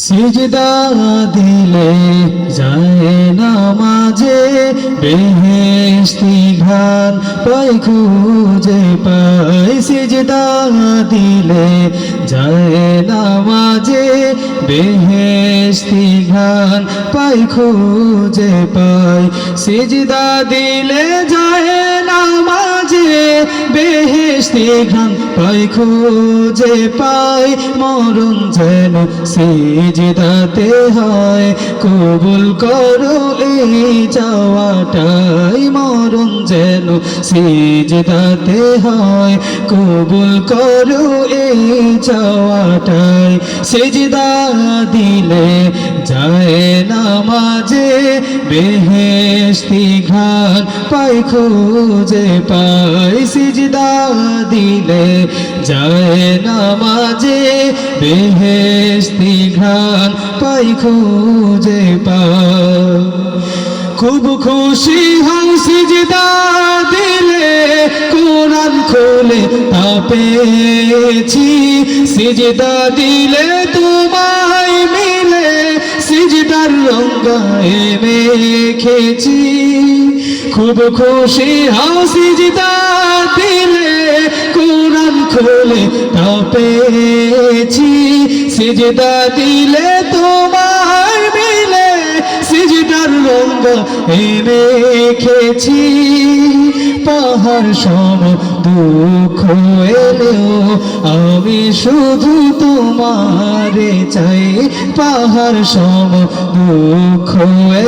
সিজদা দিলে যায় নামাজে বেহেশতি ঘ্রাণ পাই খুঁজে পাই। সিজদা দিলে যায় নামাজে বেহেশতি ঘ্রাণ পাই খুঁজে পাই। সিজদা দিলে যায় নামাজে বেহেশতি ঘ্রাণ পাই খুঁজে পাই। মরণ যেন সিজদাতে হয়, কবুল করো এই চাওয়াটাই। মরণ যেন সিজদাতে হয়, কবুল করো এই চাওয়াটাই। সিজদা দিলে যায় নামাজে বেহেশতি ঘ্রাণ পাই খুঁজে পাই। সিজদা দিলে যায় নামাজে বেহেশতি ঘ্রাণ পাই খুঁজে পাই। খুব খুশি হও সিজদা দিলে, কোরআন খুলে তা পেয়েছি। সিজদা দিলে তোমায় মিলে সিজদার রঙায় মেখেছি। খুব খুশি হও সিজদা দিলে, কোরআন খুলে তা পেয়েছি। সিজদা দিলে তোমায় মিলে সিজদার রঙা মেখেছি। পাহাড় সম দুঃখ এলেও আমি শুধু তোমারে চাই। পাহাড় সম দুঃখ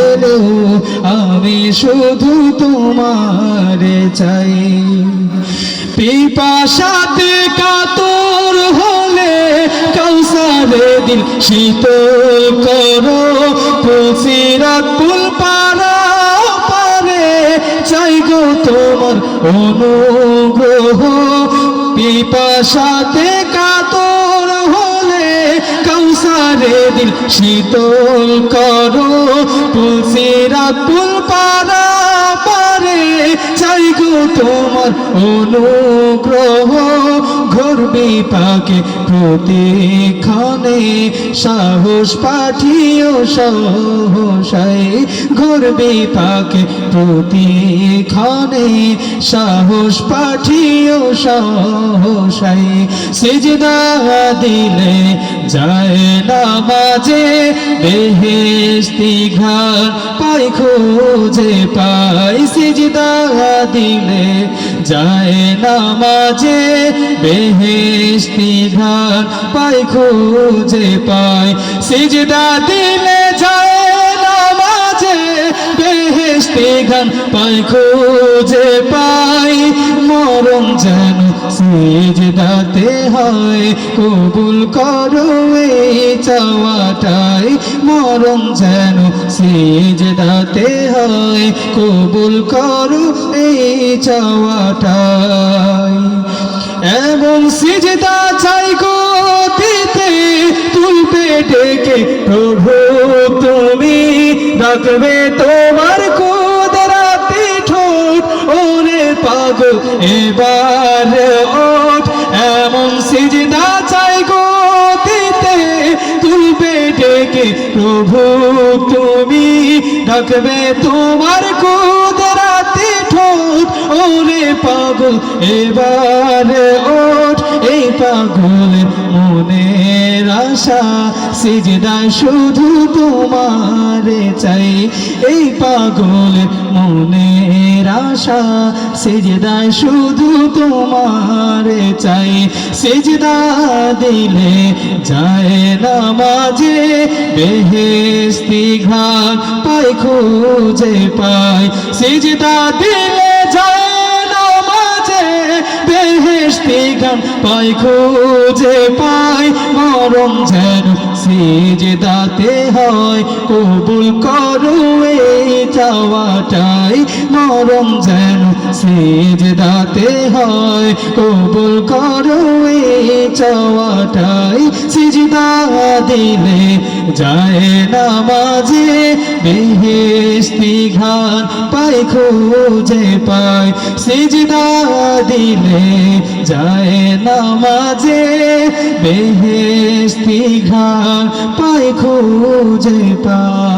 এলেও আমি শুধু তোমারে চাই। পিপাসাতে কাতর হলে কাউসারে দিল শীতল করো। পুলসিরাত পুল পারা পারে চাই গো তোমার অনুগ্রহ। পিপাসাতে কাতর হলে কাউসারে দিল শীতল করো। পুলসিরাত পুল পারা পারে চাই গো তোমার অনুগ্রহ। ঘোর বিপাকে প্রতিক্ষণে সাহস পাঠিও সহসাই। ঘোর বিপাকে প্রতিক্ষণে সাহস পাঠিও সহসাই। সিজদা দিলে যায় নামাজে বেহেশতি ঘ্রাণ পাই খুঁজে পাই। সিজদা দিলে যায় নামাজে বেহেশতি ঘ্রাণ পাই খুঁজে পাই। সিজদা দিলে যায় নামাজে বেহেশতি ঘ্রাণ পাই খুঁজে পাই। মরণ যেন সিজদাতে হয়, কবুল করো এই চাওয়াটাই। মরণ যেন সিজদাতে হয়, কবুল করো এই চাওয়াটাই। এমন সিজদা চাই গো দিতে তুলবে ডেকে প্রভু তুমি। ডাকবে তোমার কুদরতি ঠোঁট, ওরে পাগল এবার ওঠ। এমন সিজদা চাই গো দিতে তুলবে ডেকে প্রভু তুমি। ডাকবে তোমার কুদরতি ঠোঁট, ওরে পাগল এবার ওঠ। এই পাগলের মনের আশা সিজদায় শুধু তোমারে চাই। এই পাগলের মনের আশা সিজদায় শুধু তোমারে চাই। সিজদা দিলে যায় নামাজে বেহেশতি ঘ্রাণ পাই খুঁজে পাই। সিজদা দিলে যায় নামাজে বেহেশতি ঘ্রাণ পাই খুঁজে পাই। মরণ যেন সিজদাতে হয়, কবুল করো এই চাওয়াটাই। মরণ যেন সিজদাতে হয়, কবুল করো এই চাওয়াটাই। সিজদা দিলে যায় নামাজে বেহেশতি ঘ্রাণ পাই খুঁজে পাই। সিজদা দিলে যায় নামাজে বেহেশতি ঘাট পায় খুঁজে পায়।